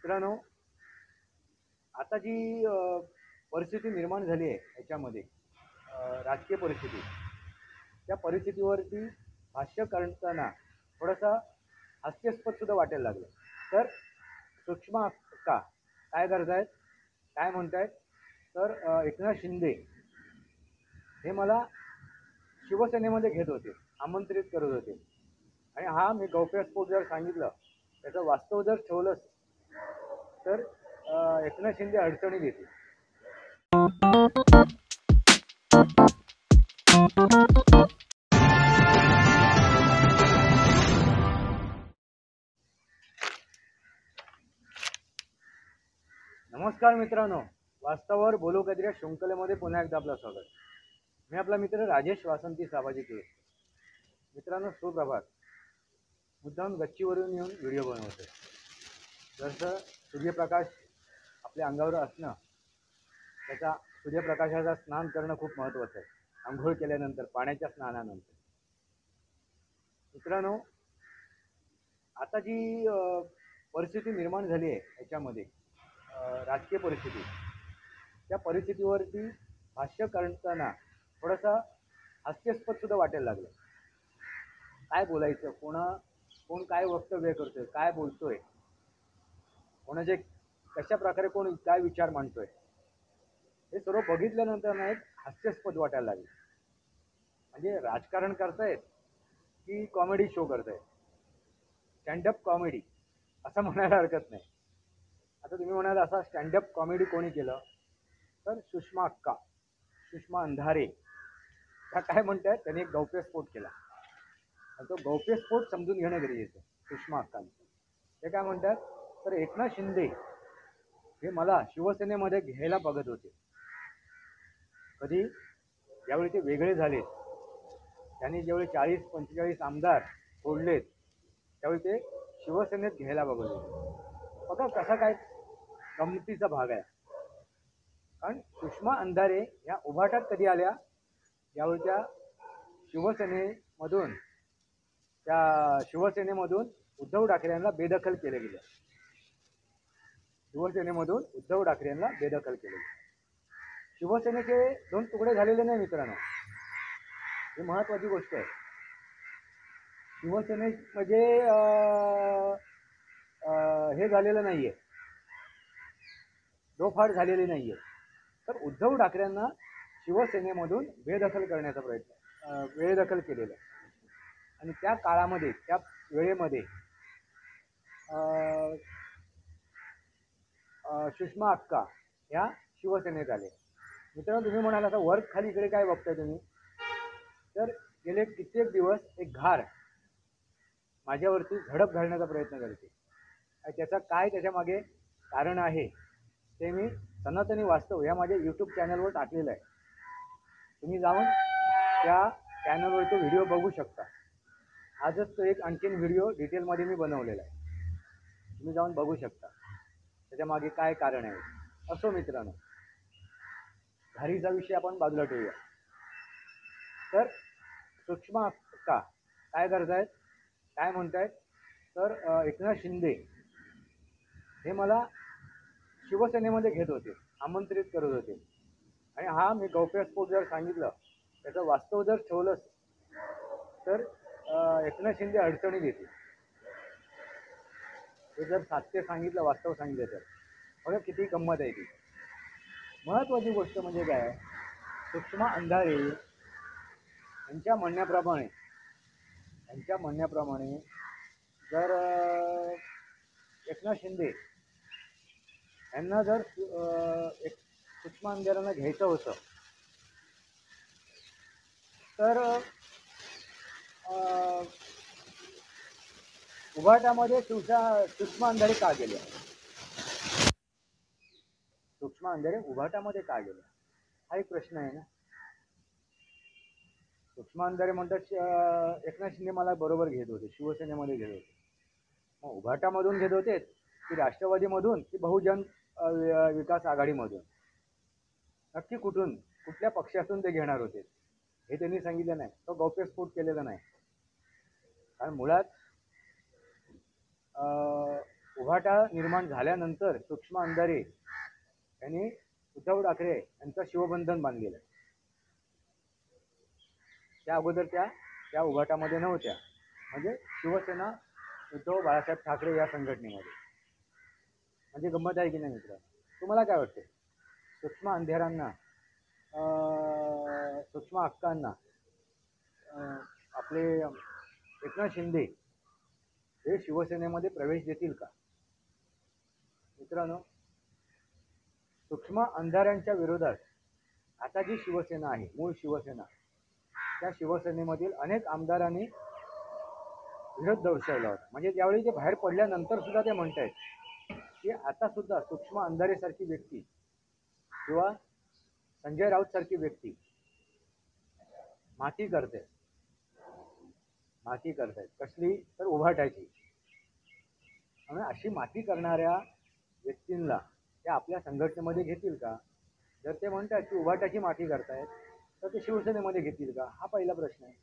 मित्रांनो, आता जी परिस्थिती निर्माण झाली आहे याच्यामध्ये, राजकीय परिस्थिती, त्या परिस्थितीवरती भाष्य करताना थोडासा हास्यास्पद सुद्धा वाटायला लागलं. तर सूक्ष्म का काय करतायत, काय म्हणतायत, तर एकनाथ शिंदे हे मला शिवसेनेमध्ये घेत होते, आमंत्रित करत होते. आणि हा मी गौप्यस्फोट जर सांगितलं, त्याचं वास्तव जर ठेवलं तर एकनाथ शिंदे अडचणीत येते. नमस्कार मित्रांनो, वास्तवावर बोलू काहीतरी शृंखलेमध्ये पुन्हा एकदा आपलं स्वागत. मी आपला मित्र राजेश वासंती साबाजी केस. मित्रांनो, सुप्रभात. मुद्दाम गच्चीवरून येऊन व्हिडिओ बनवतोय. जसं सूर्यप्रकाश आपल्या अंगावर असणं, त्याचा सूर्यप्रकाशाचा स्नान करणं खूप महत्त्वाचं आहे. आंघोळ केल्यानंतर, पाण्याच्या स्नानानंतर. मित्रांनो, आता जी परिस्थिती निर्माण झाली आहे याच्यामध्ये, राजकीय परिस्थिती, त्या परिस्थितीवरती भाष्य करताना थोडासा हास्यास्पद सुद्धा वाटायला लागलं. काय बोलायचं, कोण काय वक्तव्य करतोय, काय बोलतोय, कोणाचे कशा प्रकारे कोण काय विचार मांडतोय, हे सर्व बघितल्यानंतर ना एक हास्यास्पद वाटायला लागलं. म्हणजे राजकारण करतायत की कॉमेडी शो करतायत, स्टँडअप कॉमेडी असं म्हणायला हरकत नाही. आता तुम्ही म्हणाल असा स्टँडअप कॉमेडी कोणी केलं, तर सुषमा अंधारे त्या काय म्हणतात, त्यांनी एक गौप्यस्फोट केला. तो गौप्यस्फोट समजून घेणं गरजेचं. सुषमा अक्कांचं ते काय म्हणतात, तर एकनाथ शिंदे हे मला शिवसेनेमध्ये घ्यायला बघत होते. कधी, ज्यावेळी ते वेगळे झालेत, त्यांनी ज्यावेळी 40-45 आमदार सोडलेत, त्यावेळी ते शिवसेनेत घ्यायला बघत होते. बघा कसा काय गमतीचा भाग आहे. कारण सुषमा अंधारे या उभाटात कधी आल्या, ज्यावेळी त्या शिवसेनेमधून उद्धव ठाकरे यांना बेदखल केले गेले. शिवसेनेचे दोन तुकडे झालेले नाही मित्रांनो, ही महत्वाची गोष्ट आहे. शिवसेनेमध्ये हे झालेलं नाहीये, दोफाड झालेली नाहीये. तर उद्धव ठाकरेंना शिवसेनेमधून बेदखल करण्याचा बेदखल केलेला आहे. आणि त्या काळामध्ये, त्या वेळेमध्ये सुषमा अक्का ह्या शिवसेनेत आले. मित्रांनो, तुम्ही म्हणाल आता वर खाली इकडे काय बघताय तुम्ही, तर गेले कित्येक दिवस एक घार माझ्यावरती झडप घालण्याचा प्रयत्न करते. आणि त्याचा काय त्याच्या मागे कारण आहे ते मी सनातनी वास्तव या माझ्या यूट्यूब चॅनलवर टाकलेलं आहे. तुम्ही जाऊन त्या चॅनलवर तो व्हिडिओ बघू शकता. आजच तो एक आणखीन व्हिडिओ डिटेलमध्ये मी बनवलेला आहे, तुम्ही जाऊन बघू शकता त्याच्या मागे काय कारण आहे. असो मित्रांनो, घारीचा विषय आपण बाजूला ठेवूया. तर सूक्ष्म का काय करतायत, काय म्हणतायत, तर एकनाथ शिंदे हे मला शिवसेनेमध्ये घेत होते, आमंत्रित करत होते. आणि हा मी गौप्यस्फोट जर सांगितलं, त्याचं वास्तव जर ठेवलं तर एकनाथ शिंदे अडचणीत येते. हे जर सत्य सांगितलं, वास्तव सांगितलं तर बघा किती गंमत आहे ती. महत्वाची गोष्ट म्हणजे काय, सुषमा अंधारे यांच्या म्हणण्याप्रमाणे जर एकनाथ शिंदे यांना जर एक सुषमा अंधारेंना घ्यायचं होतं, तर उभाटामध्ये सुषमा अंधारे का गेल्या, सुषमा अंधारे उभाटामध्ये का गेल्या, हा एक प्रश्न आहे ना. सुषमा अंधारे म्हणतात एकनाथ शिंदे मला बरोबर घेत होते, शिवसेनेमध्ये घेत होते. मग उभाटामधून घेत होते की राष्ट्रवादीमधून की बहुजन विकास आघाडीमधून, नक्की कुठल्या पक्षातून ते घेणार होते हे त्यांनी सांगितलं नाही. तो गौप्यस्फोट केलेला नाही. कारण मुळात उभाटा निर्माण झाल्यानंतर सूक्ष्म अंधारे यांनी उद्धव ठाकरे यांचं शिवबंधन बांधलेलं आहे. त्या अगोदर त्या उभाटामध्ये नव्हत्या, म्हणजे शिवसेना उद्धव बाळासाहेब ठाकरे या संघटनेमध्ये. म्हणजे गंमत आहे की नाही मित्र? तुम्हाला काय वाटते? सूक्ष्म अंधारांना, सूक्ष्म हक्कांना आपले एकनाथ शिंदे हे शिवसेनेमध्ये प्रवेश देतील का? मित्रांनो, सूक्ष्म अंधारांच्या विरोधात आता जी शिवसेना आहे, मूळ शिवसेना, त्या शिवसेनेमधील अनेक आमदारांनी विरोध दर्शवला होता. म्हणजे त्यावेळी ते बाहेर पडल्यानंतर सुद्धा ते म्हणतायत की आता सुद्धा सूक्ष्म अंधारेसारखी व्यक्ती किंवा संजय राऊत सारखी व्यक्ती माती करतायत. कसली? तर उभाटायची. आणि अशी माती करणाऱ्या व्यक्तींना त्या आपल्या संघटनेमध्ये घेतील का? जर ते म्हणतात की उभाटाची माती करतायत तर ते शिवसेनेमध्ये घेतील का? हा पहिला प्रश्न आहे.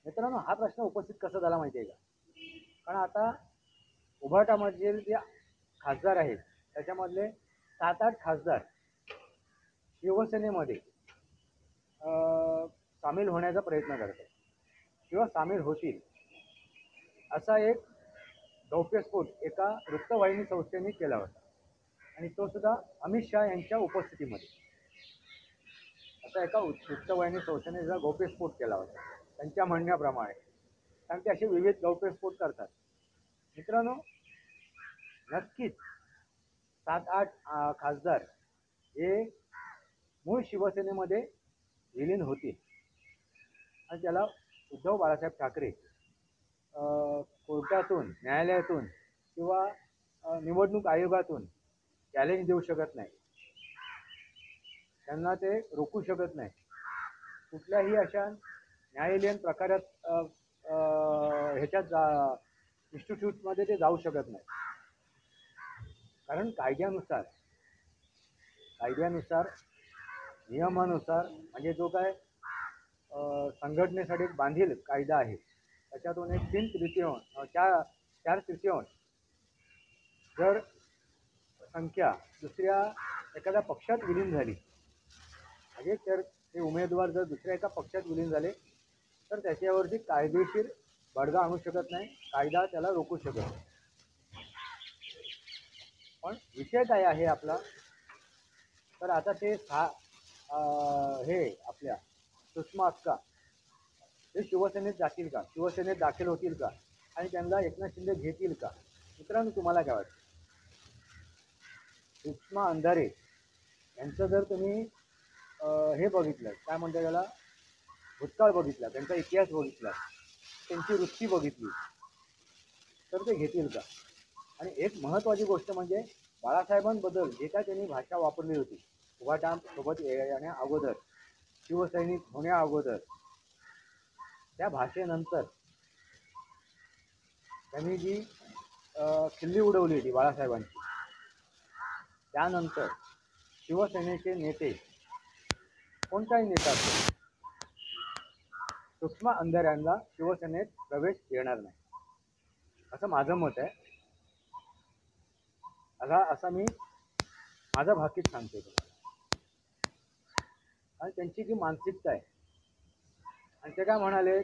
मित्रांनो, हा प्रश्न उपस्थित कसा झाला माहिती आहे का? कारण आता उभाटामध्ये जे खासदार आहेत त्याच्यामधले 7-8 खासदार शिवसेनेमध्ये सामील होण्याचा प्रयत्न करतात किंवा सामील होतील, असा एक गौप्यस्फोट एका वृत्तवाहिनी संस्थेने केला होता. आणि तो सुद्धा अमित शहा यांच्या उपस्थितीमध्ये. असा एका वृत्तवाहिनी संस्थेने सुद्धा गौप्यस्फोट केला होता त्यांच्या म्हणण्याप्रमाणे. कारण ते असे विविध गौप्यस्फोट करतात. मित्रांनो, नक्कीच 7-8 खासदार हे मूळ शिवसेनेमध्ये विलीन होतील आणि त्याला उद्धव बाळासाहेब ठाकरे कोर्टातून, न्यायालयातून किंवा निवडणूक आयोगातून चॅलेंज देऊ शकत नाही. त्यांना ते रोखू शकत नाही. कुठल्याही अशा न्यायालयीन प्रकारात ह्याच्यात इन्स्टिट्यूटमध्ये ते जाऊ शकत नाही. कारण कायद्यानुसार नियमानुसार, म्हणजे जो काय संघटनेसाठी बांधील कायदा आहे त्याच्यातून एक 4/3 जर संख्या दुसऱ्या एखाद्या पक्षात विलीन झाली, म्हणजे तर ते उमेदवार जर दुसऱ्या एका पक्षात विलीन झाले तर त्याच्यावरती कायदेशीर बडगा आणू शकत नाही, कायदा त्याला रोखू शकत नाही. पण विषय काय आहे आपला? तर आता ते हे आपल्या सूक्ष्म हक्का हे शिवसेनेत जातील का? शिवसेनेत दाखल होतील का? आणि त्यांना एकनाथ शिंदे घेतील का? मित्रांनो, तुम्हाला काय वाटतं? सूक्ष्म अंधारे यांचं जर तुम्ही हे बघितलं, काय म्हणतात त्याला, भूतकाळ बघितला, त्यांचा इतिहास बघितला, त्यांची वृत्ती बघितली, तर ते घेतील का? आणि एक महत्त्वाची गोष्ट म्हणजे बाळासाहेबांबद्दल जे काय त्यांनी भाषा वापरली होती उभाटांसोबत येण्या अगोदर, शिवसैनिक होण्या अगोदर, त्या भाषेनंतर त्यांनी जी खिल्ली उडवली होती बाळासाहेबांची, त्यानंतर शिवसेनेचे नेते, कोणताही नेता असतो, सूक्ष्म अंधाऱ्यांना शिवसेनेत प्रवेश देणार नाही, असं माझं मत आहे. असा मी माझा भाकीत सांगते तुम्हाला. आणि त्यांची जी मानसिकता आहे, आणि ते काय म्हणाले,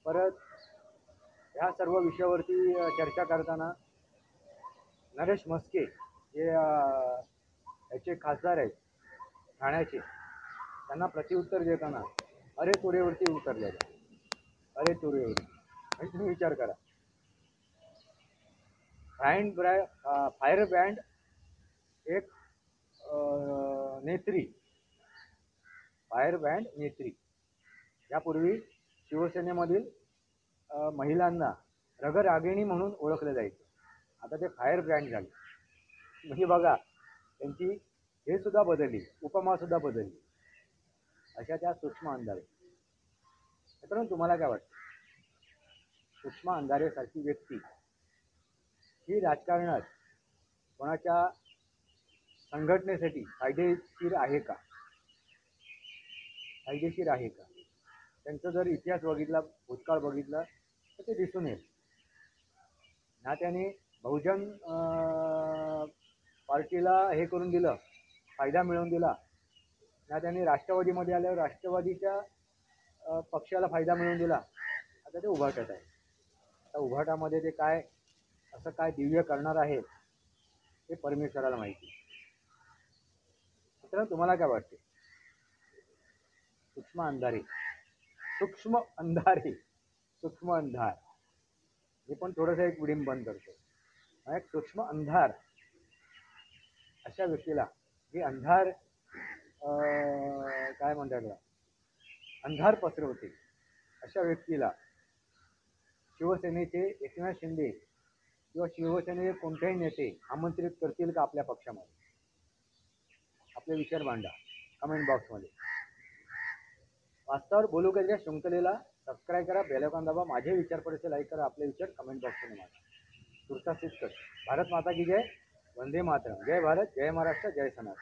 परत ह्या सर्व विषयावरती चर्चा करताना नरेश म्हस्के जे याचे खासदार आहेत ठाण्याचे, त्यांना प्रतिउत्तर देताना अरे तुरेवरती उतरलेले. अरे तुरेवरती म्हणजे तुम्ही विचार करा, फायर ब्रँड एक नेत्री, फायर ब्रँड नेत्री, यापूर्वी शिवसेनेमधील महिलांना रगरागिणी म्हणून ओळखले जायचे. आता ते फायर ब्रँड झाले. म्हणजे बघा, त्यांची हे सुद्धा बदलली, उपमा सुद्धा बदलली. अशा त्या सूक्ष्म अंधारे. मित्रांनो, तुम्हाला काय वाटतं? सूक्ष्म अंधारेसारखी व्यक्ती ही राजकारणात कोणाच्या संघटनेसाठी फायदेशीर आहे का? फायदेशीर आहे का? त्यांचा जर इतिहास बघितला, भूतकाळ बघितला, तर ते दिसून येईल. ना त्याने बहुजन पार्टीला हे करून दिलं, फायदा मिळवून दिला, ना त्याने राष्ट्रवादीमध्ये आल्यावर राष्ट्रवादीच्या पक्षाला फायदा मिळवून दिला. आता ते उभाट्यात आहे. आता उभाटामध्ये ते काय असं काय दिव्य करणार आहे हे परमेश्वराला माहिती. मित्रांनो, तुम्हाला काय वाटते? सूक्ष्म अंधारी, सूक्ष्म अंधारी, सूक्ष्म अंधार, हे पण थोडंसं एक विडंबन करतो. एक सूक्ष्म अंधार अशा व्यक्तीला, जे अंधार काय म्हणतात त्याला, अंधार पसरवते, अशा व्यक्तीला शिवसेनेचे एकनाथ शिंदे किंवा शिवसेनेचे कोणतेही नेते आमंत्रित करतील का आपल्या पक्षामध्ये? आपले विचार मांडा कमेंट बॉक्समध्ये. वास्तवावर बोलू कशा शृंखलेला सबस्क्राईब करा, बेल आयकॉन दाबा, माझे विचार पडसे लाईक करा, आपले विचार कमेंट बॉक्समध्ये मांडा. तुर्तास कर. भारत माता की जय. वंदे मातरम. जय भारत, जय महाराष्ट्र, जय सनातन.